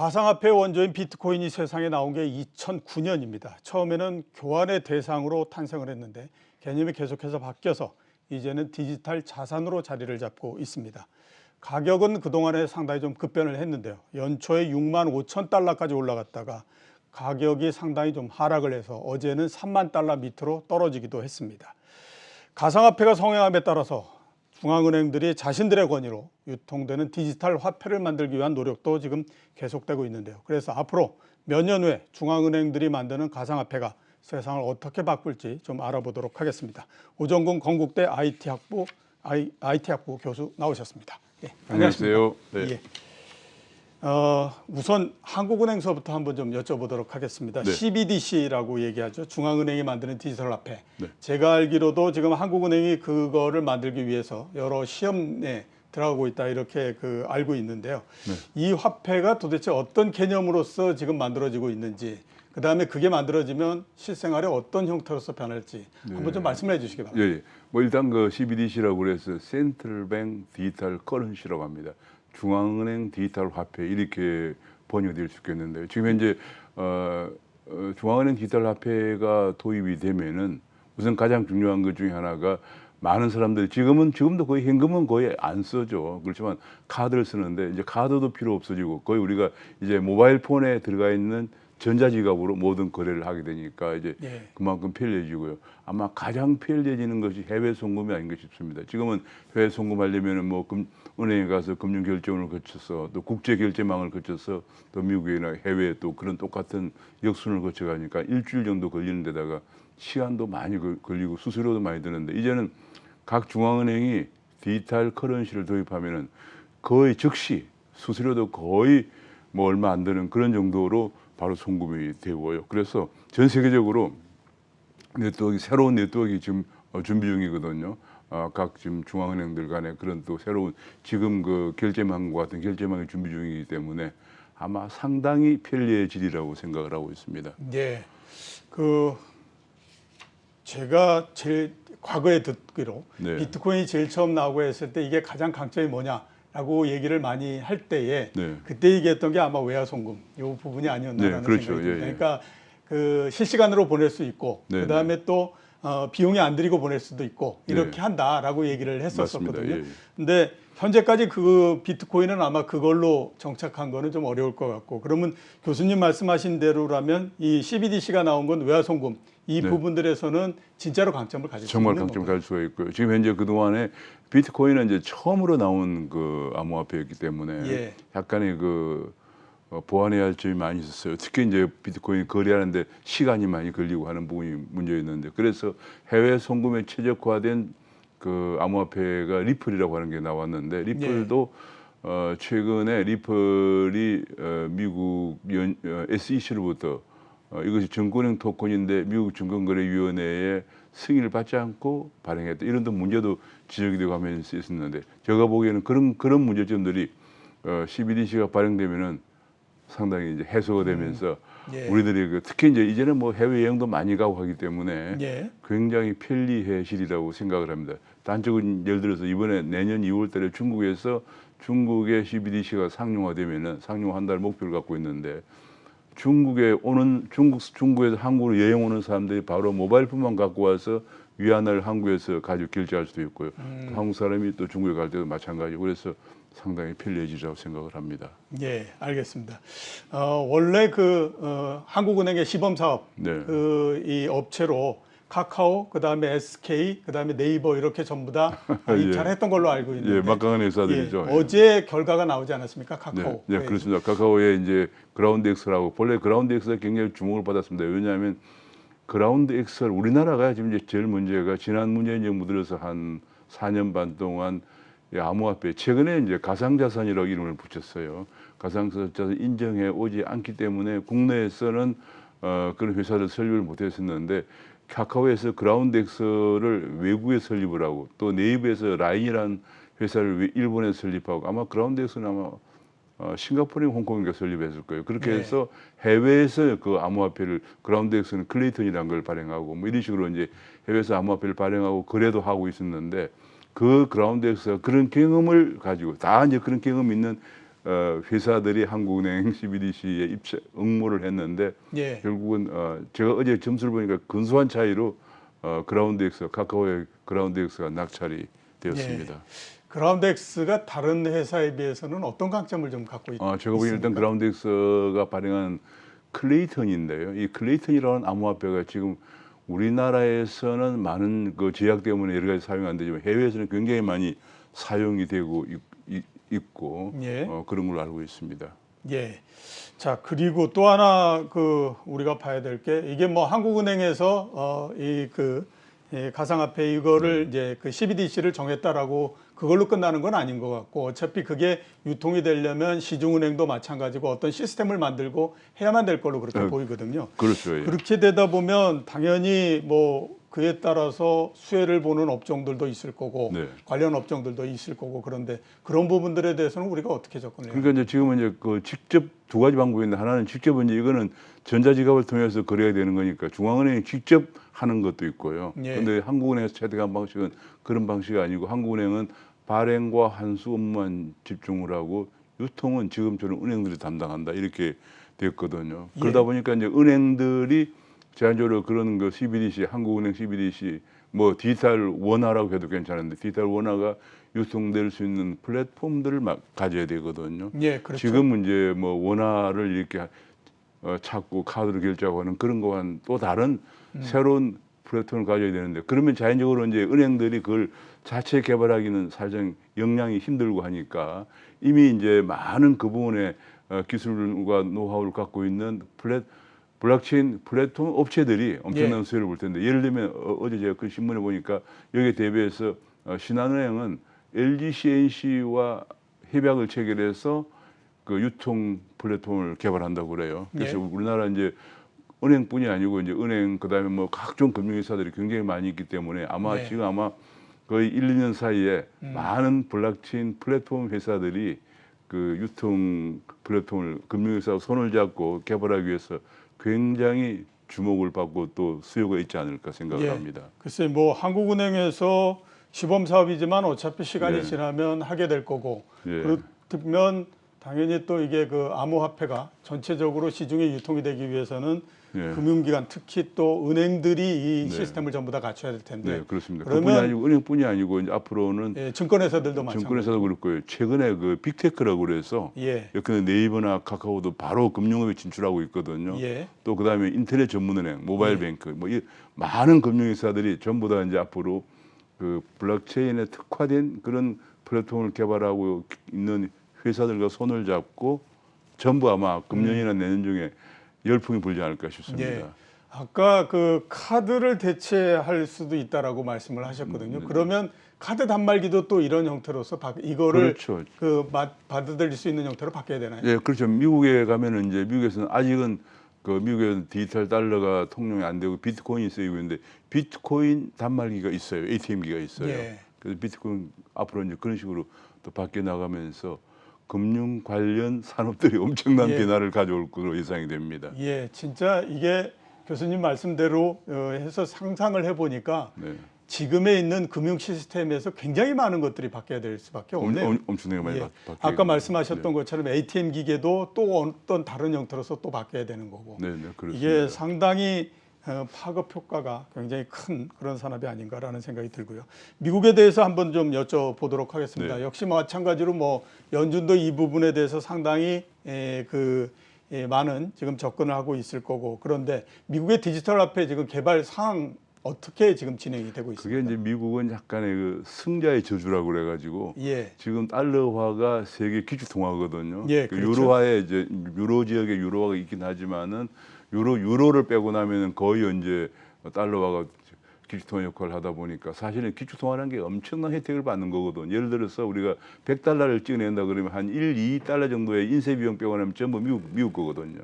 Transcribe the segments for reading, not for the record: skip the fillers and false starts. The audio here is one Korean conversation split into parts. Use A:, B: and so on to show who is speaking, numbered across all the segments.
A: 가상화폐 원조인 비트코인이 세상에 나온 게 2009년입니다. 처음에는 교환의 대상으로 탄생을 했는데 개념이 계속해서 바뀌어서 이제는 디지털 자산으로 자리를 잡고 있습니다. 가격은 그동안에 상당히 좀 급변을 했는데요. 연초에 6만 5천 달러까지 올라갔다가 가격이 상당히 좀 하락을 해서 어제는 3만 달러 밑으로 떨어지기도 했습니다. 가상화폐가 성행함에 따라서 중앙은행들이 자신들의 권위로 유통되는 디지털 화폐를 만들기 위한 노력도 지금 계속되고 있는데요. 그래서 앞으로 몇 년 후에 중앙은행들이 만드는 가상화폐가 세상을 어떻게 바꿀지 좀 알아보도록 하겠습니다. 오정근 건국대 IT학부 교수 나오셨습니다. 예,
B: 안녕하세요. 네.
A: 예. 우선 한국은행서부터 한번 좀 여쭤보도록 하겠습니다.
B: 네.
A: CBDC라고 얘기하죠. 중앙은행이 만드는 디지털 화폐.
B: 네.
A: 제가 알기로도 지금 한국은행이 그거를 만들기 위해서 여러 시험에 들어가고 있다 이렇게 알고 있는데요.
B: 네.
A: 이 화폐가 도대체 어떤 개념으로서 지금 만들어지고 있는지, 그 다음에 그게 만들어지면 실생활에 어떤 형태로서 변할지 한번 좀 말씀을 해주시기 바랍니다.
B: 예, 뭐 일단 그 CBDC라고 그래서 센트럴뱅 디지털 커런시라고 합니다. 중앙은행 디지털 화폐 이렇게 번역될 수 있겠는데요. 지금 현재 중앙은행 디지털 화폐가 도입이 되면은 우선 가장 중요한 것 중에 하나가 많은 사람들이 지금도 거의 현금은 거의 안 쓰죠. 그렇지만 카드를 쓰는데 이제 카드도 필요 없어지고 거의 우리가 이제 모바일 폰에 들어가 있는 전자지갑으로 모든 거래를 하게 되니까 이제 그만큼 편리해지고요. 아마 가장 편리해지는 것이 해외 송금이 아닌가 싶습니다. 지금은 해외 송금하려면은 뭐 은행에 가서 금융 결제원을 거쳐서 또 국제 결제망을 거쳐서 또 미국이나 해외에 또 그런 똑같은 역순을 거쳐가니까 일주일 정도 걸리는 데다가 시간도 많이 걸리고 수수료도 많이 드는데 이제는 각 중앙은행이 디지털 커런시를 도입하면은 거의 즉시 수수료도 거의 뭐 얼마 안 드는 그런 정도로 바로 송금이 되고요. 그래서 전 세계적으로 새로운 네트워크가 지금 준비 중이거든요. 각 지금 중앙은행들 간에 그런 또 새로운 지금 그 결제망과 같은 결제망이 준비 중이기 때문에 아마 상당히 편리해지리라고 생각을 하고 있습니다.
A: 예, 제가 제일 과거에 듣기로 비트코인이 제일 처음 나오고 했을 때 이게 가장 강점이 뭐냐라고 얘기를 많이 할 때에 그때 얘기했던 게 아마 외화송금 이 부분이 아니었나라는
B: 그렇죠.
A: 생각이 듭니다. 그러니까 실시간으로 보낼 수 있고 그다음에 또 비용이 안 들이고 보낼 수도 있고 이렇게 한다라고 얘기를 했었거든요. 근데 현재까지 그 비트코인은 아마 그걸로 정착한 거는 좀 어려울 것 같고, 그러면 교수님 말씀하신 대로라면 이 CBDC가 나온 건 외화송금 이 부분들에서는 진짜로 강점을 가질 수 있는
B: 정말 강점을 가질 수가 있고요. 지금 현재 그동안에 비트코인은 이제 처음으로 나온 그 암호화폐였기 때문에 약간의 보완해야 할 점이 많이 있었어요. 특히 이제 비트코인 거래하는데 시간이 많이 걸리고 하는 부분이 문제였는데, 그래서 해외 송금에 최적화된 그 암호화폐가 리플이라고 하는 게 나왔는데, 리플도 최근에 리플이 미국 SEC로부터 이것이 증권형 토큰인데 미국 증권거래위원회의 승인을 받지 않고 발행했다, 이런 문제도 지적이 되고 하면서 있었는데, 제가 보기에는 그런 문제점들이 CBDC가 발행되면은 상당히 이제 해소가 되면서 우리들이 특히 이제는 뭐 해외 여행도 많이 가고 하기 때문에 굉장히 편리해지리라고 생각을 합니다. 단적인 예를 들어서 이번에 내년 2월달에 중국에서 중국의 CBDC가 상용화되면은 상용화한다는 목표를 갖고 있는데, 중국에서 한국으로 여행 오는 사람들이 바로 모바일폰만 갖고 와서 위안화를 한국에서 가지고 결제할 수도 있고요. 한국 사람이 또 중국에 갈 때도 마찬가지고, 그래서 상당히 편리해지리라고 생각을 합니다.
A: 예, 알겠습니다. 원래 한국은행의 시범사업 이 업체로 카카오, 그다음에 SK, 그다음에 네이버 이렇게 전부 다 입찰을 했던 걸로 알고 있는데,
B: 막강한 회사들이죠.
A: 어제 결과가 나오지 않았습니까? 카카오.
B: 네, 그렇습니다. 카카오의 이제 그라운드엑스라고, 본래 그라운드엑스가 굉장히 주목을 받았습니다. 왜냐하면 그라운드엑스를 우리나라가 지금 이제 제일 문제가 지난 문재인 정부 들어서 한 4년 반 동안 암호화폐, 최근에 이제 가상자산이라고 이름을 붙였어요. 가상자산 인정해 오지 않기 때문에 국내에서는 그런 회사를 설립을 못했었는데, 카카오에서 그라운드엑스를 외국에 설립을 하고, 또 네이버에서 라인이라는 회사를 일본에 설립하고, 아마 그라운드엑스는 아마 싱가포르, 홍콩인가 설립했을 거예요. 그렇게 해서 해외에서 그 암호화폐를, 그라운드엑스는 클레이턴이라는 걸 발행하고 뭐 이런 식으로 이제 해외에서 암호화폐를 발행하고 거래도 하고 있었는데, 그 그라운드엑스가 그런 경험을 가지고 다 이제 그런 경험 있는 회사들이 한국은행 CBDC에 응모를 했는데
A: 예.
B: 결국은 제가 어제 점수를 보니까 근소한 차이로 그라운드엑스 카카오의 그라운드엑스가 낙찰이 되었습니다.
A: 그라운드엑스가 다른 회사에 비해서는 어떤 강점을 좀 갖고
B: 제가 보기에는 일단 그라운드엑스가 발행한 클레이턴인데요. 이 클레이턴이라는 암호화폐가 지금 우리나라에서는 많은 그 제약 때문에 여러 가지 사용 안 되지만 해외에서는 굉장히 많이 사용이 되고 있고
A: 예.
B: 그런 걸로 알고 있습니다.
A: 예. 자, 그리고 또 하나 그 우리가 봐야 될 게 이게 뭐 한국은행에서 가상화폐 이거를 이제 그 CBDC를 정했다라고 그걸로 끝나는 건 아닌 것 같고 어차피 그게 유통이 되려면 시중은행도 마찬가지고 어떤 시스템을 만들고 해야만 될 걸로 그렇게 보이거든요.
B: 그렇죠. 예.
A: 그렇게 되다 보면 당연히 뭐 그에 따라서 수혜를 보는 업종들도 있을 거고
B: 네.
A: 관련 업종들도 있을 거고 그런데 그런 부분들에 대해서는 우리가 어떻게 접근해요?
B: 그러니까 이제 지금은 이제 그 직접 두 가지 방법이 있는데 하나는 직접 이제 이거는 전자지갑을 통해서 거래가 되는 거니까 중앙은행이 직접 하는 것도 있고요. 그런데
A: 예.
B: 한국은행에서 채택한 방식은 그런 방식이 아니고 한국은행은 발행과 환수 업무만 집중을 하고 유통은 지금처럼 은행들이 담당한다 이렇게 됐거든요. 그러다 보니까 이제 은행들이 제한적으로 그런 그 CBDC, 한국은행 CBDC, 뭐 디지털 원화라고 해도 괜찮은데 디지털 원화가 유통될 수 있는 플랫폼들을 막 가져야 되거든요.
A: 예, 그렇죠.
B: 지금 이제 뭐 원화를 이렇게 찾고 카드로 결제하고 하는 그런 거와는 또 다른 새로운 플랫폼을 가져야 되는데 그러면 자연적으로 이제 은행들이 그걸 자체 개발하기는 사실상 역량이 힘들고 하니까 이미 이제 많은 그 부분의 기술과 노하우를 갖고 있는 블록체인 플랫폼 업체들이 엄청난 수혜를 볼 텐데 예를 들면 어제 제가 그 신문에 보니까 여기에 대비해서 신한은행은 LG CNC와 협약을 체결해서 그 유통 플랫폼을 개발한다고 그래요. 그래서 우리나라 이제 은행뿐이 아니고 이제 은행 그다음에 뭐 각종 금융회사들이 굉장히 많이 있기 때문에 아마 지금 아마 거의 1, 2년 사이에 많은 블록체인 플랫폼 회사들이 그 유통 플랫폼을 금융회사와 손을 잡고 개발하기 위해서 굉장히 주목을 받고 또 수요가 있지 않을까 생각을 합니다.
A: 글쎄 뭐 한국은행에서 시범 사업이지만 어차피 시간이 지나면 하게 될 거고 그렇다면 당연히 또 이게 그 암호화폐가 전체적으로 시중에 유통이 되기 위해서는 금융기관 특히 또 은행들이 이 시스템을 전부 다 갖춰야 될 텐데.
B: 네, 그렇습니다.
A: 그러면
B: 그뿐이 아니고 은행뿐이 아니고 이제 앞으로는
A: 증권회사들도 마찬가지.
B: 증권회사도 그렇고요. 최근에 그 빅테크라고 그래서 여기는 네이버나 카카오도 바로 금융업에 진출하고 있거든요. 또 그다음에 인터넷 전문은행, 모바일 뱅크 뭐 이 많은 금융회사들이 전부 다 이제 앞으로 그 블록체인에 특화된 그런 플랫폼을 개발하고 있는 회사들과 손을 잡고 전부 아마 금년이나 내년 중에 열풍이 불지 않을까 싶습니다.
A: 아까 그 카드를 대체할 수도 있다라고 말씀을 하셨거든요. 그러면 카드 단말기도 또 이런 형태로서 이거를 그 받아들일 수 있는 형태로 바뀌어야 되나요?
B: 예, 그렇죠. 미국에 가면은 이제 미국에서는 아직은 그 미국에는 디지털 달러가 통용이 안 되고 비트코인이 쓰이고 있는데 비트코인 단말기가 있어요. ATM기가 있어요. 그래서 비트코인 앞으로 이제 그런 식으로 또 바뀌어 나가면서 금융 관련 산업들이 엄청난 변화를 가져올 것으로 예상이 됩니다.
A: 진짜 이게 교수님 말씀대로 해서 상상을 해보니까 지금에 있는 금융 시스템에서 굉장히 많은 것들이 바뀌어야 될 수밖에 없네요.
B: 엄청나게 많이 바뀌어요.
A: 아까 말씀하셨던 것처럼 ATM 기계도 또 어떤 다른 형태로서 또 바뀌어야 되는 거고
B: 그렇습니다.
A: 이게 상당히 파급 효과가 굉장히 큰 그런 산업이 아닌가라는 생각이 들고요. 미국에 대해서 한번 좀 여쭤보도록 하겠습니다. 역시 마찬가지로 뭐 연준도 이 부분에 대해서 상당히 많은 지금 접근을 하고 있을 거고 그런데 미국의 디지털 화폐 지금 개발 상황 어떻게 지금 진행이 되고 있습니까?
B: 그게 이제 미국은 약간의 그 승자의 저주라고 그래가지고 지금 달러화가 세계 기축 통화거든요. 그 유로화에 이제 유로 지역에 유로화가 있긴 하지만은 유로를 빼고 나면은 거의 이제 달러화가 기축통화 역할을 하다 보니까 사실은 기축통화라는 게 엄청난 혜택을 받는 거거든. 예를 들어서 우리가 100달러를 찍어낸다 그러면 한 1, 2달러 정도의 인쇄 비용 빼고 나면 전부 미국 거거든요.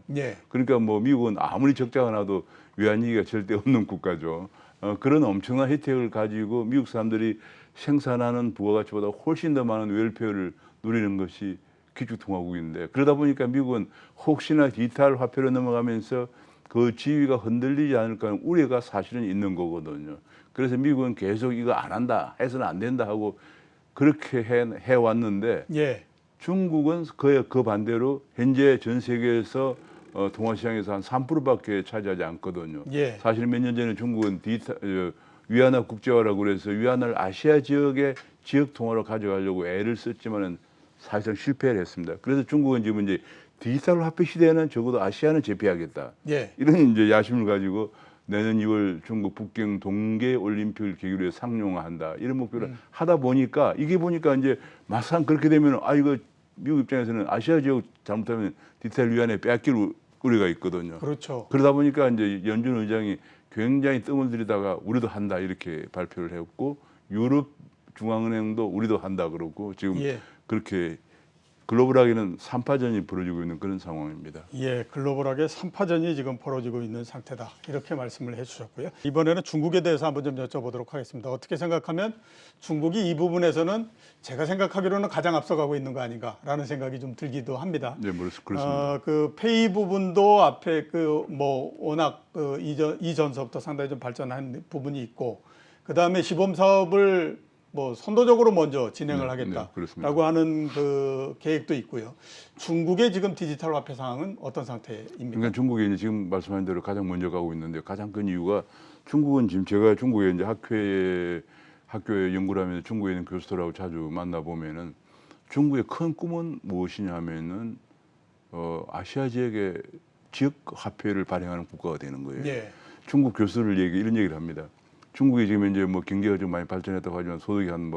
B: 그러니까 뭐 미국은 아무리 적자가 나도 외환위기가 절대 없는 국가죠. 그런 엄청난 혜택을 가지고 미국 사람들이 생산하는 부가가치보다 훨씬 더 많은 웰페어를 누리는 것이 기축통화국인데 그러다 보니까 미국은 혹시나 디지털 화폐로 넘어가면서 그 지위가 흔들리지 않을까 하는 우려가 사실은 있는 거거든요. 그래서 미국은 계속 이거 안 한다, 해서는 안 된다 하고 그렇게 해왔는데 중국은 그 반대로 현재 전 세계에서 동아시장에서 한 3%밖에 차지하지 않거든요.
A: 예.
B: 사실 몇 년 전에 중국은 위안화 국제화라고 그래서 위안화를 아시아 지역의 지역 통화로 가져가려고 애를 썼지만은 사실상 실패를 했습니다. 그래서 중국은 지금 이제 디지털 화폐 시대에는 적어도 아시아는 제패하겠다.
A: 예.
B: 이런 이제 야심을 가지고 내년 2월 중국 북경 동계 올림픽을 계기로 해서 상용화한다. 이런 목표를 하다 보니까 이게 보니까 이제 막상 그렇게 되면 이거 미국 입장에서는 아시아 지역 잘못하면 디지털 위안에 빼앗길 우려가 있거든요.
A: 그렇죠.
B: 그러다 보니까 이제 연준 의장이 굉장히 뜸을 들이다가 우리도 한다 이렇게 발표를 했고 유럽 중앙은행도 우리도 한다 그러고 지금
A: 예.
B: 그렇게 글로벌하게는 3파전이 벌어지고 있는 그런 상황입니다.
A: 예, 글로벌하게 3파전이 지금 벌어지고 있는 상태다. 이렇게 말씀을 해주셨고요. 이번에는 중국에 대해서 한번 좀 여쭤보도록 하겠습니다. 어떻게 생각하면 중국이 이 부분에서는 제가 생각하기로는 가장 앞서가고 있는 거 아닌가라는 생각이 좀 들기도 합니다.
B: 네, 그렇습니다.
A: 그 페이 부분도 앞에 워낙 이전서부터 상당히 좀 발전한 부분이 있고, 그 다음에 시범 사업을 선도적으로 먼저 진행을 하겠다라고 하는 그 계획도 있고요. 중국의 지금 디지털 화폐 상황은 어떤 상태입니까?
B: 그러니까 중국이 이제 지금 말씀하신 대로 가장 먼저 가고 있는데 가장 큰 이유가 중국은 지금 제가 중국에 이제 학교에 연구를 하면서 중국에 있는 교수들하고 자주 만나 보면은 중국의 큰 꿈은 무엇이냐면은 아시아 지역의 지역 화폐를 발행하는 국가가 되는 거예요.
A: 예.
B: 중국 교수들 이런 얘기를 합니다. 중국이 지금 이제 경제가 좀 많이 발전했다고 하지만 소득이 한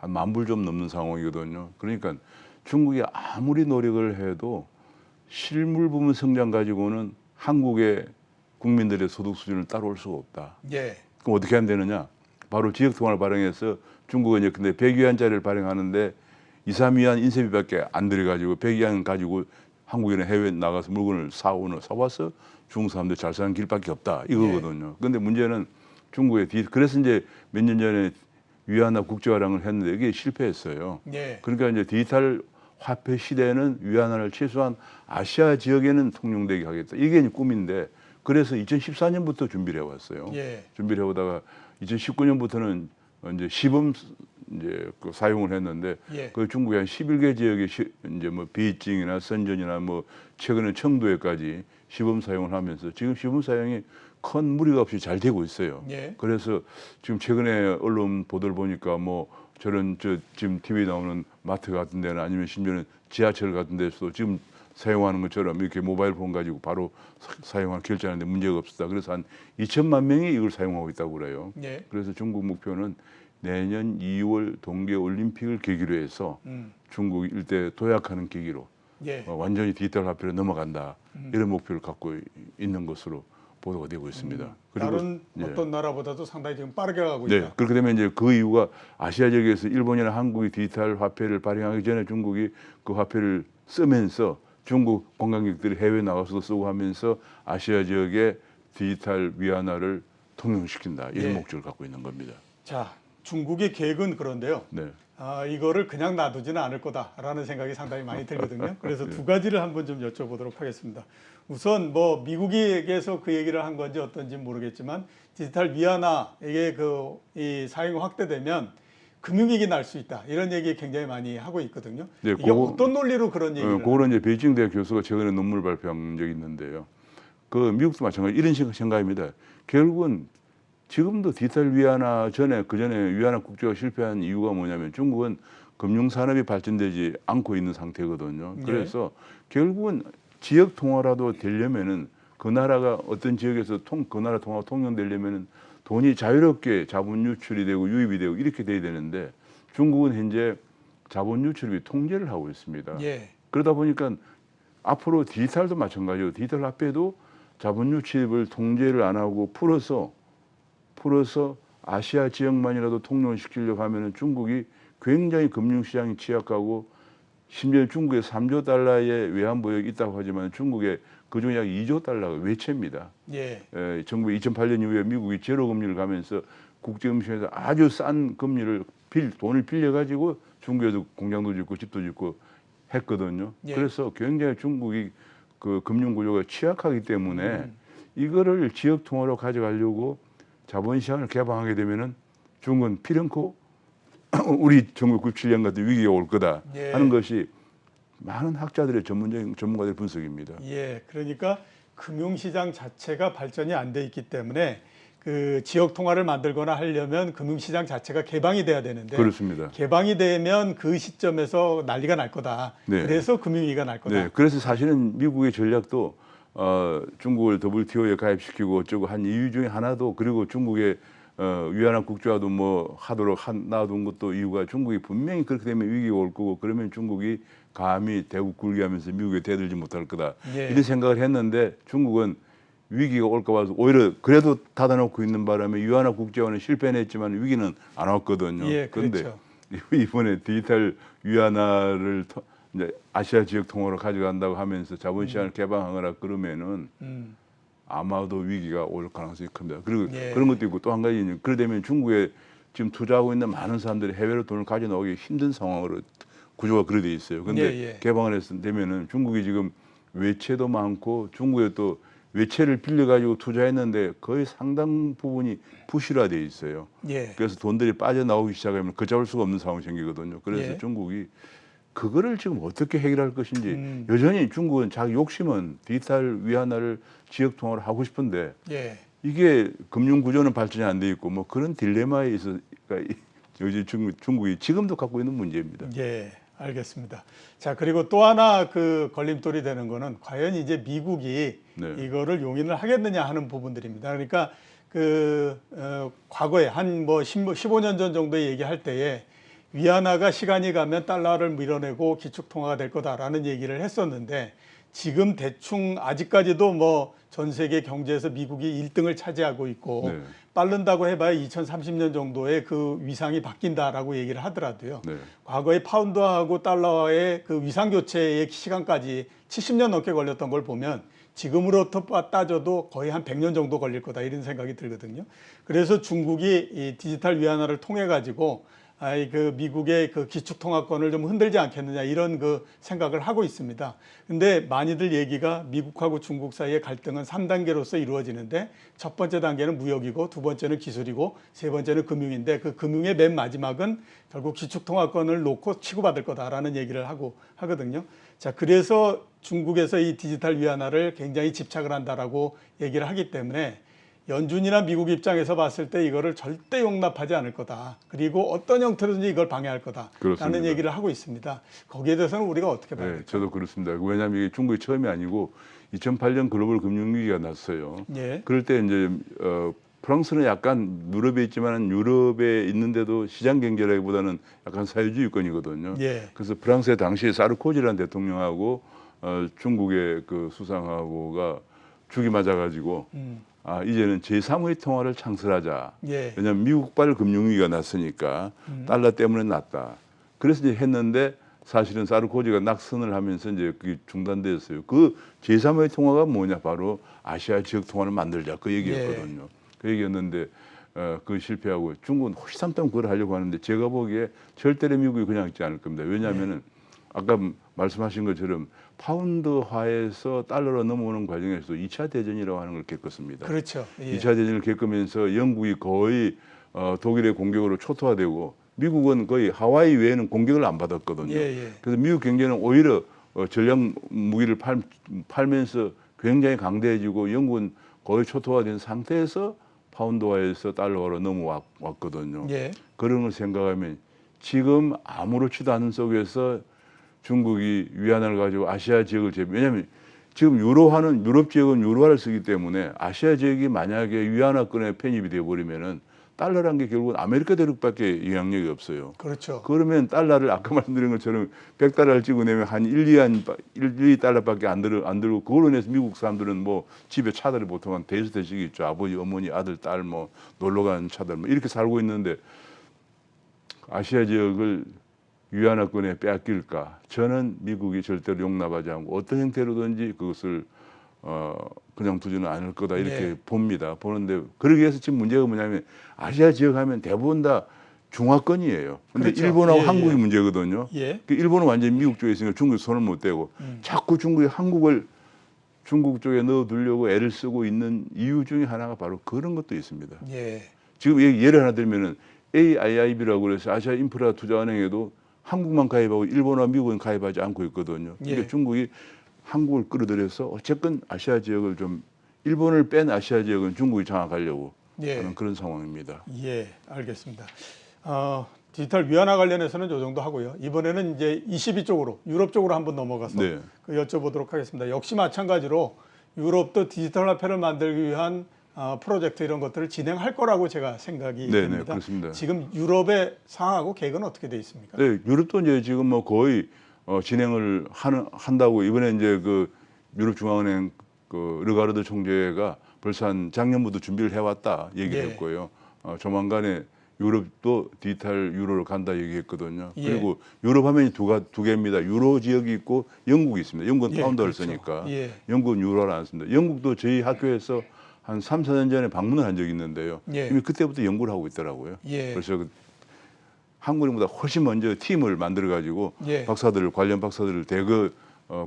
B: 10,000불 좀 넘는 상황이거든요. 그러니까 중국이 아무리 노력을 해도 실물 부분 성장 가지고는 한국의 국민들의 소득 수준을 따라올 수가 없다.
A: 예.
B: 그럼 어떻게 하면 되느냐? 바로 지역 통화를 발행해서 중국은 이제 근데 100위안짜리를 발행하는데 2, 3위안 인쇄비밖에 안 들여가지고 100위안 가지고 한국인은 해외 나가서 물건을 사와서 중국 사람들 잘 사는 길밖에 없다 이거거든요. 그런데 문제는 중국의 그래서 이제 몇 년 전에 위안화 국제화랑을 했는데 이게 실패했어요.
A: 예.
B: 그러니까 이제 디지털 화폐 시대에는 위안화를 최소한 아시아 지역에는 통용되게 하겠다. 이게 이제 꿈인데 그래서 2014년부터 준비를 해왔어요.
A: 예.
B: 준비를 해오다가 2019년부터는 이제 시범 이제 사용을 했는데
A: 예.
B: 그 중국의 한 11개 지역에 이제 베이징이나 선전이나 최근에 청도에까지 시범 사용을 하면서 지금 시범 사용이 큰 무리가 없이 잘 되고 있어요.
A: 예.
B: 그래서 지금 최근에 언론 보도를 보니까 저런 지금 TV에 나오는 마트 같은 데나 아니면 심지어는 지하철 같은 데서도 지금 사용하는 것처럼 이렇게 모바일 폰 가지고 바로 사용하는 결제하는데 문제가 없었다. 그래서 한 2천만 명이 이걸 사용하고 있다고 그래요.
A: 예.
B: 그래서 중국 목표는 내년 2월 동계 올림픽을 계기로 해서 중국 일대 도약하는 계기로
A: 예.
B: 완전히 디지털 화폐로 넘어간다. 이런 목표를 갖고 있는 것으로 보도가 되고 있습니다. 그리고
A: 다른 어떤 나라보다도 상당히 지금 빠르게 가고
B: 네,
A: 있다.
B: 그렇게 되면 이제 그 이유가 아시아 지역에서 일본이나 한국이 디지털 화폐를 발행하기 전에 중국이 그 화폐를 쓰면서 중국 관광객들이 해외 나가서도 쓰고 하면서 아시아 지역의 디지털 위안화를 통용시킨다. 이런 목적을 갖고 있는 겁니다.
A: 자, 중국의 계획은 그런데요.
B: 네.
A: 이거를 그냥 놔두지는 않을 거다라는 생각이 상당히 많이 들거든요. 그래서 두 가지를 한번 좀 여쭤보도록 하겠습니다. 우선 미국에서 그 얘기를 한 건지 어떤지 모르겠지만 디지털 위안화 이게 이 사용이 확대되면 금융위기 날 수 있다 이런 얘기 굉장히 많이 하고 있거든요.
B: 네,
A: 이게 어떤 논리로 그런 얘기를?
B: 그거는 이제 베이징 대학 교수가 최근에 논문을 발표한 적이 있는데요. 그 미국도 마찬가지 이런 생각입니다. 결국은 지금도 디지털 위안화 그 전에 위안화 국제화 실패한 이유가 뭐냐면 중국은 금융 산업이 발전되지 않고 있는 상태거든요. 그래서 결국은 지역 통화라도 되려면은 그 나라가 어떤 지역에서 그 나라 통화가 통용되려면은 돈이 자유롭게 자본 유출이 되고 유입이 되고 이렇게 돼야 되는데 중국은 현재 자본 유출이 통제를 하고 있습니다.
A: 예.
B: 그러다 보니까 앞으로 디지털도 마찬가지고 디지털 화폐도 자본 유출을 통제를 안 하고 풀어서 아시아 지역만이라도 통용시키려고 하면은 중국이 굉장히 금융시장이 취약하고 심지어 중국에 3조 달러의 외환보유액이 있다고 하지만 중국에 그중에 약 2조 달러가 외채입니다.
A: 예.
B: 2008년 이후에 미국이 제로 금리를 가면서 국제금융시장에서 아주 싼 금리를 돈을 빌려가지고 중국에도 공장도 짓고 집도 짓고 했거든요.
A: 예.
B: 그래서 굉장히 중국이 그 금융구조가 취약하기 때문에 이거를 지역 통화로 가져가려고 자본시장을 개방하게 되면은 중국은 필연코 우리 1997년 같은 위기가 올 거다
A: 예.
B: 하는 것이 많은 학자들의 전문가들의 분석입니다.
A: 예, 그러니까 금융시장 자체가 발전이 안 돼 있기 때문에 그 지역 통화를 만들거나 하려면 금융시장 자체가 개방이 돼야 되는데
B: 그렇습니다.
A: 개방이 되면 그 시점에서 난리가 날 거다.
B: 네.
A: 그래서 금융위기가 날 거다.
B: 네, 그래서 사실은 미국의 전략도 중국을 WTO에 가입시키고 어쩌고 한 이유 중에 하나도 그리고 중국의 위안화 국제화도 뭐 하도록 놔둔 것도 이유가 중국이 분명히 그렇게 되면 위기가 올 거고 그러면 중국이 감히 대국 굴기하면서 미국에 대들지 못할 거다.
A: 예.
B: 이런 생각을 했는데 중국은 위기가 올까 봐서 오히려 그래도 닫아놓고 있는 바람에 위안화 국제화는 실패는 했지만 위기는 안 왔거든요.
A: 예,
B: 그런데
A: 그렇죠.
B: 이번에 디지털 위안화를 이제 아시아 지역 통화로 가져간다고 하면서 자본시장을 개방하거나 그러면은 아마도 위기가 올 가능성이 큽니다. 그리고
A: 예.
B: 그런 것도 있고 또 한 가지는 그러되면 중국에 지금 투자하고 있는 많은 사람들이 해외로 돈을 가져 나오기 힘든 상황으로 구조가 그래 돼 있어요. 근데
A: 예.
B: 개방을 되면은 중국이 지금 외채도 많고 중국에 또 외채를 빌려 가지고 투자했는데 거의 상당 부분이 부실화돼 있어요.
A: 예.
B: 그래서 돈들이 빠져나오기 시작하면 걷잡을 수가 없는 상황이 생기거든요. 그래서
A: 예.
B: 중국이 그거를 지금 어떻게 해결할 것인지 여전히 중국은 자기 욕심은 디지털 위안화를 지역 통화로 하고 싶은데
A: 예.
B: 이게 금융 구조는 발전이 안 돼 있고 뭐 그런 딜레마에 있어서 요즘 중국이 지금도 갖고 있는 문제입니다.
A: 예, 알겠습니다. 자, 그리고 또 하나 그 걸림돌이 되는 거는 과연 이제 미국이
B: 네.
A: 이거를 용인을 하겠느냐 하는 부분들입니다. 그러니까 과거에 한 뭐 15년 전 정도에 얘기할 때에 위안화가 시간이 가면 달러를 밀어내고 기축통화가 될 거다라는 얘기를 했었는데 지금 대충 아직까지도 뭐 전 세계 경제에서 미국이 1등을 차지하고 있고
B: 네.
A: 빠른다고 해봐야 2030년 정도에 그 위상이 바뀐다라고 얘기를 하더라도요.
B: 네.
A: 과거에 파운드하고 달러의 그 위상 교체의 시간까지 70년 넘게 걸렸던 걸 보면 지금으로부터 따져도 거의 한 100년 정도 걸릴 거다 이런 생각이 들거든요. 그래서 중국이 이 디지털 위안화를 통해 가지고 그 미국의 그 기축통화권을 좀 흔들지 않겠느냐 이런 그 생각을 하고 있습니다. 근데 많이들 얘기가 미국하고 중국 사이의 갈등은 3단계로서 이루어지는데 첫 번째 단계는 무역이고 두 번째는 기술이고 세 번째는 금융인데 그 금융의 맨 마지막은 결국 기축통화권을 놓고 치고받을 거다라는 얘기를 하거든요. 자, 그래서 중국에서 이 디지털 위안화를 굉장히 집착을 한다라고 얘기를 하기 때문에 연준이나 미국 입장에서 봤을 때 이거를 절대 용납하지 않을 거다. 그리고 어떤 형태로든지 이걸 방해할 거다라는
B: 그렇습니다.
A: 얘기를 하고 있습니다. 거기에 대해서는 우리가 어떻게 봐야
B: 네,
A: 될까요?
B: 저도 그렇습니다. 왜냐하면 이게 중국이 처음이 아니고 2008년 글로벌 금융위기가 났어요.
A: 예.
B: 그럴 때 이제 프랑스는 약간 유럽에 있지만 유럽에 있는데도 시장 경제라기보다는 약간 사회주의권이거든요.
A: 예.
B: 그래서 프랑스의 당시 사르코지라는 대통령하고 중국의 그 수상하고가 죽이 맞아가지고 이제는 제3의 통화를 창설하자.
A: 예.
B: 왜냐하면 미국발 금융위기가 났으니까 달러 때문에 났다. 그래서 이제 했는데 사실은 사르코지가 낙선을 하면서 이제 그게 중단됐어요. 그 제3의 통화가 뭐냐? 바로 아시아 지역 통화를 만들자. 그 얘기였거든요. 그 얘기였는데 그 실패하고 중국은 호시탐탐 그걸 하려고 하는데 제가 보기에 절대로 미국이 그냥 있지 않을 겁니다. 왜냐하면은 아까 말씀하신 것처럼 파운드화에서 달러로 넘어오는 과정에서 2차 대전이라고 하는 걸 겪었습니다.
A: 그렇죠. 예.
B: 2차 대전을 겪으면서 영국이 거의 독일의 공격으로 초토화되고 미국은 거의 하와이 외에는 공격을 안 받았거든요.
A: 예.
B: 그래서 미국 경제는 오히려 전략 무기를 팔면서 굉장히 강대해지고 영국은 거의 초토화된 상태에서 파운드화에서 달러로 넘어왔거든요.
A: 예.
B: 그런 걸 생각하면 지금 아무렇지도 않은 속에서 중국이 위안화를 가지고 아시아 지역을 왜냐하면 지금 유럽 지역은 유로화를 쓰기 때문에 아시아 지역이 만약에 위안화권에 편입이 되어버리면은 달러란 게 결국은 아메리카 대륙밖에 영향력이 없어요.
A: 그렇죠.
B: 그러면 달러를 아까 말씀드린 것처럼 100달러를 찍어내면 한 2달러밖에 안 들고 그걸로 인해서 미국 사람들은 뭐 집에 차들이 보통 한 대여섯 대씩 있죠. 아버지, 어머니, 아들, 딸 뭐 놀러 가는 차들 뭐 이렇게 살고 있는데 아시아 지역을 위안화권에 빼앗길까? 저는 미국이 절대로 용납하지 않고 어떤 형태로든지 그것을 그냥 두지는 않을 거다 이렇게 봅니다. 보는데 그러기 위해서 지금 문제가 뭐냐면 아시아 지역 하면 대부분 다 중화권이에요. 근데
A: 그렇죠.
B: 일본하고 한국이 문제거든요.
A: 예.
B: 그 일본은 완전히 미국 쪽에 있으니까 중국이 손을 못 대고 자꾸 중국이 한국을 중국 쪽에 넣어두려고 애를 쓰고 있는 이유 중에 하나가 바로 그런 것도 있습니다.
A: 예.
B: 지금 예를 하나 들면은 AIIB라고 그래서 아시아 인프라 투자은행에도 한국만 가입하고 일본과 미국은 가입하지 않고 있거든요. 그러니까
A: 예.
B: 중국이 한국을 끌어들여서 어쨌건 아시아 지역을 좀 일본을 뺀 아시아 지역은 중국이 장악하려고
A: 예.
B: 하는 그런 상황입니다.
A: 예, 알겠습니다. 디지털 위안화 관련해서는 이 정도 하고요. 이번에는 이제 22 쪽으로 유럽 쪽으로 한번 넘어가서
B: 네.
A: 그 여쭤보도록 하겠습니다. 역시 마찬가지로 유럽도 디지털 화폐를 만들기 위한 프로젝트 이런 것들을 진행할 거라고 제가 생각이
B: 네,
A: 됩니다.
B: 네, 그렇습니다.
A: 지금 유럽의 상황하고 계획은 어떻게 돼 있습니까?
B: 네, 유럽도 이제 지금 뭐 거의 진행을 한다고 이번에 이제 그 유럽 중앙은행 그 르가르드 총재가 벌써 한 작년부터 준비를 해왔다 얘기를
A: 예.
B: 했고요. 조만간에 유럽도 디지털 유로로 간다 얘기했거든요.
A: 예.
B: 그리고 유럽 하면이 두 개입니다. 유로 지역이 있고 영국이 있습니다. 영국은
A: 예,
B: 파운드를
A: 그렇죠.
B: 쓰니까
A: 예.
B: 영국은 유로를 안 씁니다. 영국도 저희 학교에서 한 3, 4년 전에 방문을 한 적이 있는데요.
A: 예.
B: 이미 그때부터 연구를 하고 있더라고요.
A: 예.
B: 그래서 한국인보다 훨씬 먼저 팀을 만들어 가지고
A: 예.
B: 관련 박사들을 대거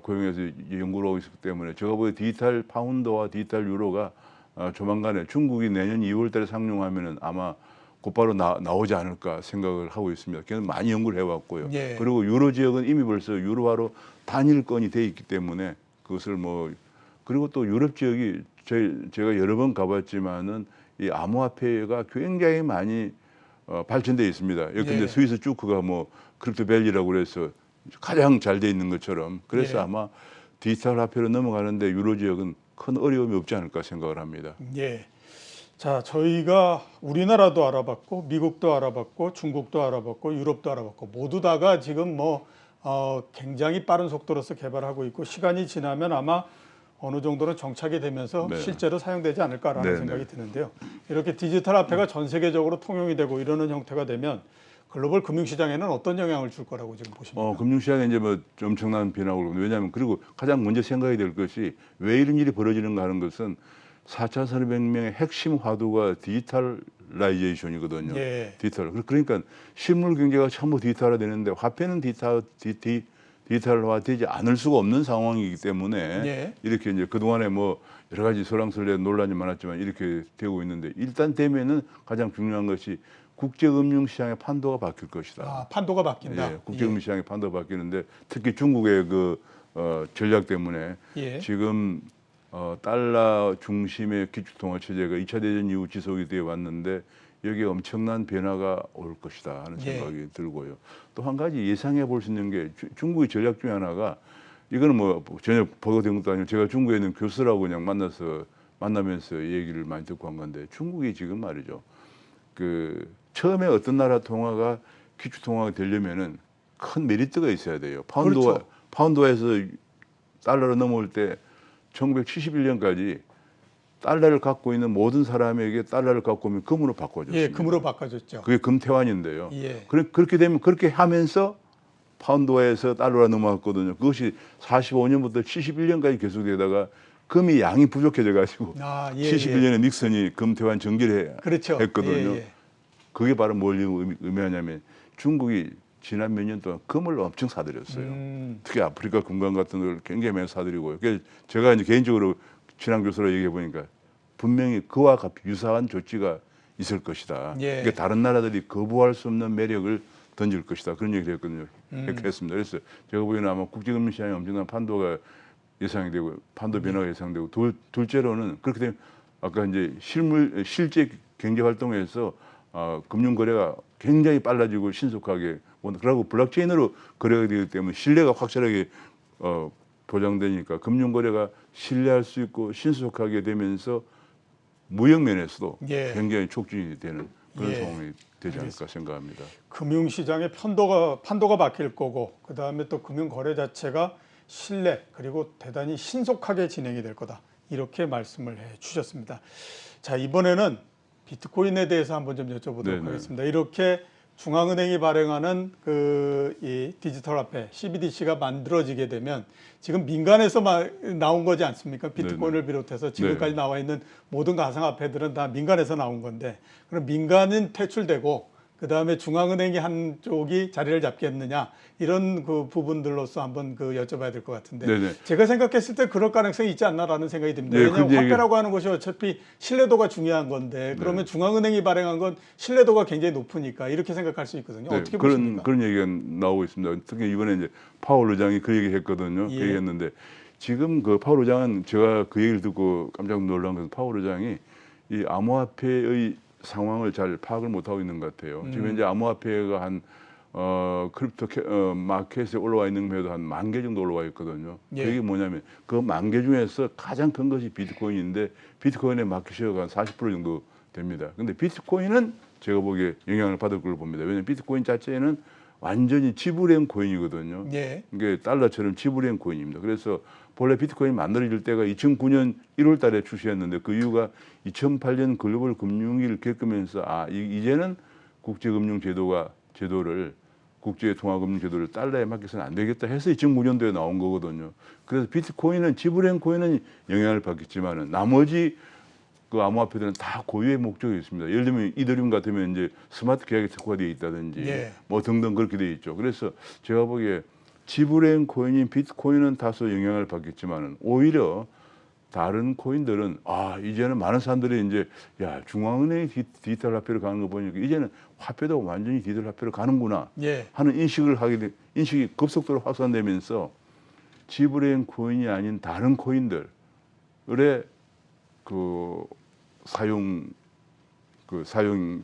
B: 고용해서 연구를 하고 있기 때문에 제가 보기에 디지털 파운드와 디지털 유로가 조만간에 중국이 내년 2월달에 상용하면은 아마 곧바로 나오지 않을까 생각을 하고 있습니다. 걔는 많이 연구를 해왔고요.
A: 예.
B: 그리고 유로 지역은 이미 벌써 유로화로 단일권이 돼 있기 때문에 그것을 그리고 또 유럽 지역이 제가 여러 번 가봤지만은 이 암호화폐가 굉장히 많이 발전돼 있습니다. 근데
A: 예.
B: 스위스 주크가 크립토밸리라고 그래서 가장 잘 돼 있는 것처럼 그래서
A: 예.
B: 아마 디지털 화폐로 넘어가는데 유로 지역은 큰 어려움이 없지 않을까 생각을 합니다.
A: 예. 자, 저희가 우리나라도 알아봤고 미국도 알아봤고 중국도 알아봤고 유럽도 알아봤고 모두 다가 지금 굉장히 빠른 속도로서 개발하고 있고 시간이 지나면 아마 어느 정도는 정착이 되면서
B: 네.
A: 실제로 사용되지 않을까라는
B: 네,
A: 생각이
B: 네.
A: 드는데요. 이렇게 디지털 화폐가 전 세계적으로 통용이 되고 이러는 형태가 되면 글로벌 금융시장에는 어떤 영향을 줄 거라고 지금 보십니까?
B: 금융시장에 이제 엄청난 변화가 오고 왜냐하면 그리고 가장 먼저 생각이 될 것이 왜 이런 일이 벌어지는가 하는 것은 4차 산업혁명의 핵심 화두가 디지털라이제이션이거든요.
A: 예.
B: 디지털. 그러니까 실물 경제가 전부 디지털화 되는데 화폐는 디지털화 되지 않을 수가 없는 상황이기 때문에
A: 예.
B: 이렇게 이제 그동안에 여러 가지 설왕설래 논란이 많았지만 이렇게 되고 있는데 일단 되면은 가장 중요한 것이 국제금융시장의 판도가 바뀔 것이다.
A: 판도가 바뀐다.
B: 예, 국제금융시장의 판도가 바뀌는데 특히 중국의 전략 때문에
A: 예.
B: 지금 달러 중심의 기축통화 체제가 2차 대전 이후 지속이 되어 왔는데 여기에 엄청난 변화가 올 것이다 하는
A: 예.
B: 생각이 들고요. 또 한 가지 예상해 볼 수 있는 게 중국의 전략 중에 하나가 이거는 전혀 보도된 것도 아니고 제가 중국에 있는 교수라고 그냥 만나면서 얘기를 많이 듣고 한 건데 중국이 지금 말이죠. 처음에 어떤 나라 통화가 기축 통화가 되려면은 큰 메리트가 있어야 돼요.
A: 그렇죠.
B: 파운드화에서 달러로 넘어올 때 1971년까지 달러를 갖고 있는 모든 사람에게 달러를 갖고 오면 금으로 바꿔줬습니다.
A: 예, 금으로 바꿔줬죠.
B: 그게 금태환인데요.
A: 예.
B: 그렇게 되면 그렇게 하면서 파운드화에서 달러로 넘어갔거든요. 그것이 45년부터 71년까지 계속되다가 금이 양이 부족해져 가지고
A: 예,
B: 71년에 닉슨이 금태환 정기를
A: 그렇죠.
B: 했거든요.
A: 예.
B: 그게 바로 뭘 의미하냐면 중국이 지난 몇 년 동안 금을 엄청 사들였어요. 특히 아프리카 금강 같은 걸 굉장히 많이 사들이고요. 그래서 제가 이제 개인적으로 친한 교수로 얘기해 보니까 분명히 그와 유사한 조치가 있을 것이다.
A: 예.
B: 그러니까 다른 나라들이 거부할 수 없는 매력을 던질 것이다. 그런 얘기를 했거든요. 했습니다. 그래서 제가 보기에는 아마 국제금융시장에 엄청난 판도가 예상이 되고 판도 변화가 예상되고 둘째로는 그렇게 되면 아까 이제 실제 경제 활동에서 금융 거래가 굉장히 빨라지고 신속하게 그리고 블록체인으로 거래가 되기 때문에 신뢰가 확실하게 보장되니까 금융 거래가 신뢰할 수 있고 신속하게 되면서 무역 면에서도
A: 예.
B: 굉장히 촉진이 되는 그런
A: 예.
B: 상황이 되지 않을까 생각합니다.
A: 금융시장의 판도가 바뀔 거고 그다음에 또 금융 거래 자체가 신뢰 그리고 대단히 신속하게 진행이 될 거다. 이렇게 말씀을 해 주셨습니다. 자, 이번에는 비트코인에 대해서 한번 좀 여쭤보도록
B: 네네.
A: 하겠습니다. 이렇게 중앙은행이 발행하는 이 디지털 화폐 CBDC가 만들어지게 되면 지금 민간에서 나온 거지 않습니까? 비트코인을 비롯해서 지금까지 나와 있는 모든 가상화폐들은 다 민간에서 나온 건데 그럼 민간은 퇴출되고 그다음에 중앙은행이 한쪽이 자리를 잡겠느냐 이런 그 부분들로서 한번 그 여쭤봐야 될 것 같은데
B: 네네.
A: 제가 생각했을 때 그럴 가능성이 있지 않나라는 생각이 듭니다.
B: 네,
A: 왜냐하면
B: 근데
A: 화폐라고 하는 것이 어차피 신뢰도가 중요한 건데 그러면 중앙은행이 발행한 건 신뢰도가 굉장히 높으니까 이렇게 생각할 수 있거든요.
B: 네,
A: 어떻게 보십니까?
B: 그런 얘기가 나오고 있습니다. 특히 이번에 이제 파월 의장이 그 얘기 했거든요.
A: 예.
B: 그 얘기 했는데 지금 그 파월 의장은 제가 그 얘기를 듣고 깜짝 놀란 것은 파월 의장이 이 암호화폐의 상황을 잘 파악을 못하고 있는 것 같아요. 지금 현재 암호화폐가 한 마켓에 올라와 있는 것도 한 10,000개 정도 올라와 있거든요.
A: 예.
B: 그게 뭐냐면 그 10,000개 중에서 가장 큰 것이 비트코인인데 비트코인의 마켓시어가 한 40% 정도 됩니다. 근데 비트코인은 제가 보기에 영향을 받을 걸로 봅니다. 왜냐하면 비트코인 자체는 완전히 지불형 코인이거든요.
A: 예.
B: 이게 달러처럼 지불형 코인입니다. 그래서 본래 비트코인이 만들어질 때가 2009년 1월 달에 출시했는데 그 이유가 2008년 글로벌 금융위기를 겪으면서 이제는 국제 통화금융 제도를 달러에 맡겨서는 안 되겠다 해서 2009년도에 나온 거거든요. 그래서 비트코인은 지불형 코인은 영향을 받겠지만은 나머지 그 암호화폐들은 다 고유의 목적이 있습니다. 예를 들면 이더리움 같으면 이제 스마트 계약이 특화되어 있다든지
A: 예.
B: 뭐 등등 그렇게 되어 있죠. 그래서 제가 보기에 지불형 코인인 비트코인은 다소 영향을 받겠지만은 오히려 다른 코인들은 이제는 많은 사람들이 이제 중앙은행이 디지털 화폐로 가는 거 보니까 이제는 화폐도 완전히 디지털 화폐로 가는구나
A: 예.
B: 하는 인식이 급속도로 확산되면서 지불형 코인이 아닌 다른 코인들의 사용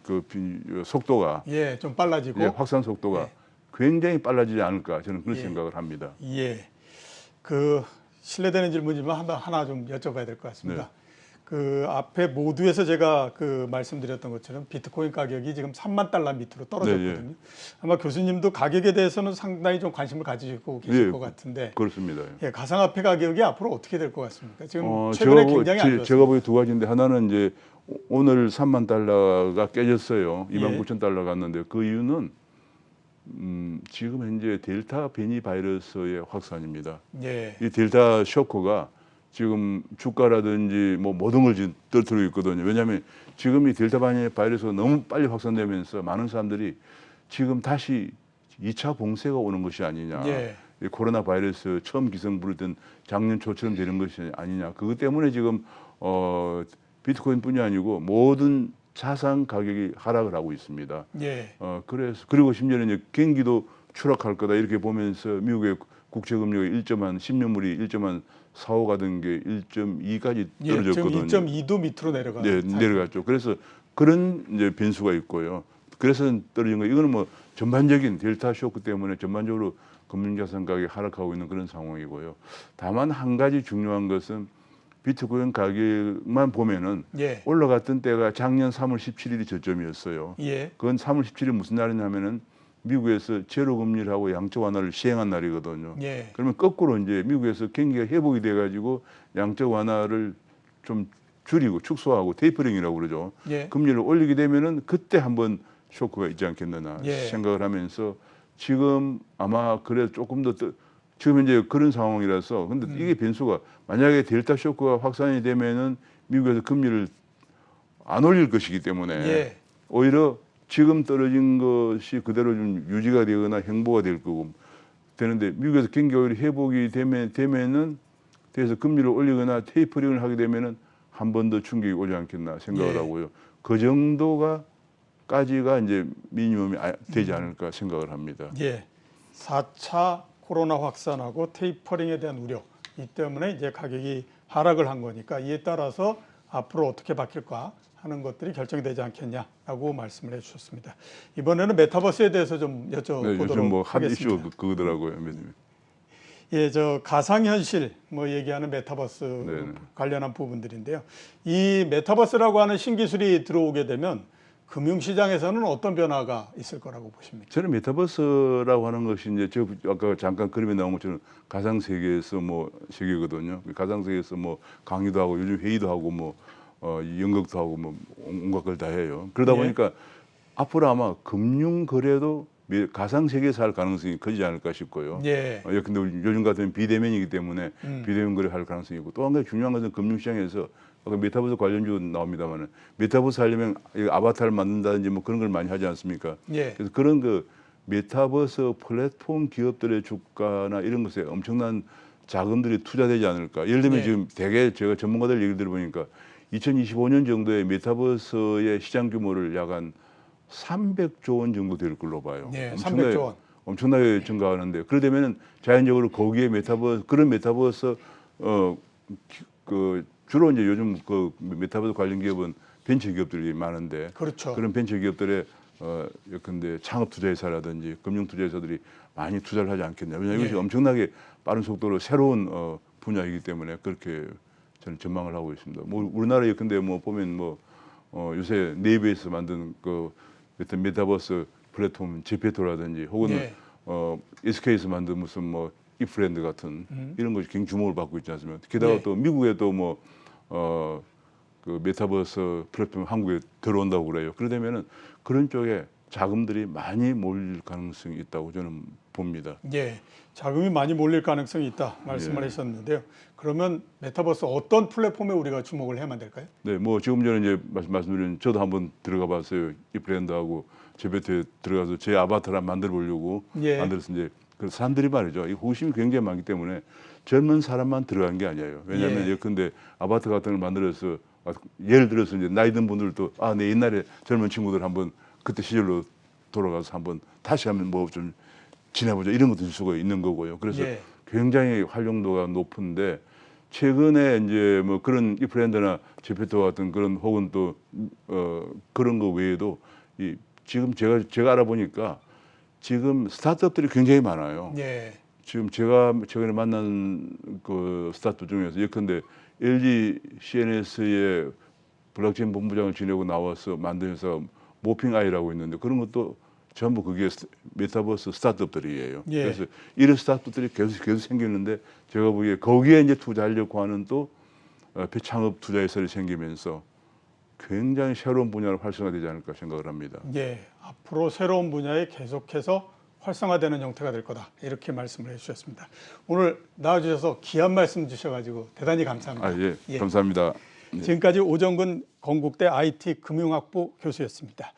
B: 속도가
A: 좀 빨라지고
B: 확산 속도가
A: 예.
B: 굉장히 빨라지지 않을까 저는 그런
A: 예.
B: 생각을 합니다.
A: 예. 그 실례되는 질문이지만 하나 좀 여쭤봐야 될 것 같습니다.
B: 네.
A: 그 앞에 모두에서 제가 그 말씀드렸던 것처럼 비트코인 가격이 지금 3만 달러 밑으로 떨어졌거든요.
B: 네, 예.
A: 아마 교수님도 가격에 대해서는 상당히 좀 관심을 가지고 계실
B: 예,
A: 것 같은데
B: 그렇습니다.
A: 예, 가상화폐 가격이 앞으로 어떻게 될 것 같습니까? 지금
B: 제가
A: 최근에 굉장히 안 좋았습니다.
B: 제가 보기 두 가지인데 하나는 이제 오늘 3만 달러가 깨졌어요.
A: 예.
B: 29,000 달러 갔는데 그 이유는 지금 현재 델타 변이 바이러스의 확산입니다.
A: 예.
B: 이 델타 쇼크가 지금 주가라든지 뭐 모든 걸 지금 떨어뜨리고 있거든요. 왜냐하면 지금 이 델타 변이 바이러스가 너무 빨리 확산되면서 많은 사람들이 지금 다시 2차 봉쇄가 오는 것이 아니냐.
A: 예.
B: 이 코로나 바이러스 처음 기승 부르던 작년 초처럼 되는 것이 아니냐. 그것 때문에 지금 비트코인뿐이 아니고 모든 자산 가격이 하락을 하고 있습니다.
A: 예.
B: 그리고 심지어는 이제 경기도 추락할 거다 이렇게 보면서 미국의 국채 금리가 10년물이 1.45 가던 게 1.2까지 떨어졌거든요.
A: 지금 2.2도 밑으로
B: 내려갔죠. 그래서 그런 이제 변수가 있고요. 그래서 떨어진 거. 이거는 뭐 전반적인 델타 쇼크 때문에 전반적으로 금융자산 가격이 하락하고 있는 그런 상황이고요. 다만 한 가지 중요한 것은 비트코인 가격만 보면은
A: 예.
B: 올라갔던 때가 작년 3월 17일이 저점이었어요.
A: 예.
B: 그건 3월 17일 무슨 날이냐면은 미국에서 제로 금리를 하고 양적 완화를 시행한 날이거든요.
A: 예.
B: 그러면 거꾸로 이제 미국에서 경기가 회복이 돼가지고 양적 완화를 좀 줄이고 축소하고 테이퍼링이라고 그러죠.
A: 예.
B: 금리를 올리게 되면은 그때 한번 쇼크가 있지 않겠느냐
A: 예.
B: 생각을 하면서 지금 아마 그래 조금 더 지금 현재 그런 상황이라서 근데 이게 변수가 만약에 델타 쇼크가 확산이 되면은 미국에서 금리를 안 올릴 것이기 때문에
A: 예.
B: 오히려 지금 떨어진 것이 그대로 좀 유지가 되거나 행보가 될 거고 되는데 미국에서 경기 오히려 회복이 되면은 그래서 금리를 올리거나 테이퍼링을 하게 되면은 한 번 더 충격이 오지 않겠나 생각을
A: 예.
B: 하고요. 그 정도까지가 이제 미니멈이 되지 않을까 생각을 합니다.
A: 예. 4차 코로나 확산하고 테이퍼링에 대한 우려 이 때문에 이제 가격이 하락을 한 거니까 이에 따라서 앞으로 어떻게 바뀔까 하는 것들이 결정이 되지 않겠냐라고 말씀을 해주셨습니다. 이번에는 메타버스에 대해서 좀 여쭤보도록
B: 요즘 뭐 한 이슈
A: 하겠습니다.
B: 그거더라고요.
A: 예, 저 가상현실 뭐 얘기하는 메타버스
B: 네네.
A: 관련한 부분들인데요. 이 메타버스라고 하는 신기술이 들어오게 되면 금융시장에서는 어떤 변화가 있을 거라고 보십니까?
B: 저는 메타버스라고 하는 것이 이제 저 아까 잠깐 그림에 나온 것처럼 가상 세계에서 뭐 세계거든요. 가상 세계에서 뭐 강의도 하고 요즘 회의도 하고 뭐 연극도 하고 뭐 온갖 걸 다 해요. 그러다
A: 예.
B: 보니까 앞으로 아마 금융 거래도 가상 세계에서 할 가능성이 크지 않을까 싶고요.
A: 예.
B: 근데 요즘 같은 비대면이기 때문에 비대면 거래 할 가능성이 있고 또 한 가지 중요한 것은 금융시장에서 아까 메타버스 관련주 나옵니다만은 메타버스 하려면 이 아바타를 만든다든지 뭐 그런 걸 많이 하지 않습니까?
A: 예.
B: 그래서 그런 그 메타버스 플랫폼 기업들의 주가나 이런 것에 엄청난 자금들이 투자되지 않을까. 예를 들면
A: 예.
B: 지금 대개 제가 전문가들 얘기를 들어보니까 2025년 정도에 메타버스의 시장 규모를 약 한 300조 원 정도 될 걸로 봐요.
A: 예, 300조 원.
B: 엄청나게 증가하는데 그러려면 자연적으로 거기에 그런 메타버스 그 주로 이제 요즘 그 메타버스 관련 기업은 벤처 기업들이 많은데
A: 그렇죠.
B: 그런 벤처 기업들의 예컨대 창업 투자회사라든지 금융 투자회사들이 많이 투자를 하지 않겠냐. 왜냐하면 이것이
A: 예.
B: 엄청나게 빠른 속도로 새로운 분야이기 때문에 그렇게 저는 전망을 하고 있습니다. 뭐 우리나라 예컨대 뭐 보면 뭐 요새 네이버에서 만든 그 어떤 메타버스 플랫폼 제페토라든지 혹은
A: 예.
B: SK에서 만든 무슨 뭐 이프랜드 같은 이런 것이 굉장히 주목을 받고 있지 않습니까? 게다가
A: 예.
B: 또 미국에도 뭐 그 메타버스 플랫폼 한국에 들어온다고 그래요. 그러려면은 그런 쪽에 자금들이 많이 몰릴 가능성이 있다고 저는 봅니다.
A: 예, 자금이 많이 몰릴 가능성이 있다 말씀을
B: 예.
A: 하셨는데요. 그러면 메타버스 어떤 플랫폼에 우리가 주목을 해야만 될까요?
B: 네, 뭐 지금 전에 이제 말씀드린 저도 한번 들어가 봤어요. 이 브랜드하고 제베트에 들어가서 제 아바타를 만들어 보려고
A: 예.
B: 만들어서 이제 그 사람들이 말이죠. 이 호기심이 굉장히 많기 때문에 젊은 사람만 들어간 게 아니에요. 왜냐하면
A: 예.
B: 예컨대 아바타 같은 걸 만들어서 예를 들어서 이제 나이 든 분들도 내 옛날에 젊은 친구들 한번 그때 시절로 돌아가서 한번 다시 한번 뭐 좀 지내보자 이런 것도 줄 수가 있는 거고요. 그래서
A: 예.
B: 굉장히 활용도가 높은데 최근에 이제 뭐 그런 이 브랜드나 제페토 같은 그런 혹은 또 그런 거 외에도 이 지금 제가 알아보니까 지금 스타트업들이 굉장히 많아요.
A: 예.
B: 지금 제가 최근에 만난 그 스타트업 중에서 예컨대 LG CNS의 블록체인 본부장을 지내고 나와서 만든 회사 모핑아이라고 있는데 그런 것도 전부 그게 메타버스 스타트업들이에요.
A: 예.
B: 그래서 이런 스타트업들이 계속 생기는데 제가 보기에 거기에 이제 투자하려고 하는 또 창업 투자회사를 생기면서 굉장히 새로운 분야로 활성화되지 않을까 생각을 합니다.
A: 예, 앞으로 새로운 분야에 계속해서 활성화되는 형태가 될 거다 이렇게 말씀을 해주셨습니다. 오늘 나와주셔서 귀한 말씀 주셔가지고 대단히 감사합니다.
B: 예, 감사합니다. 네.
A: 지금까지 오정근 건국대 IT 금융학부 교수였습니다.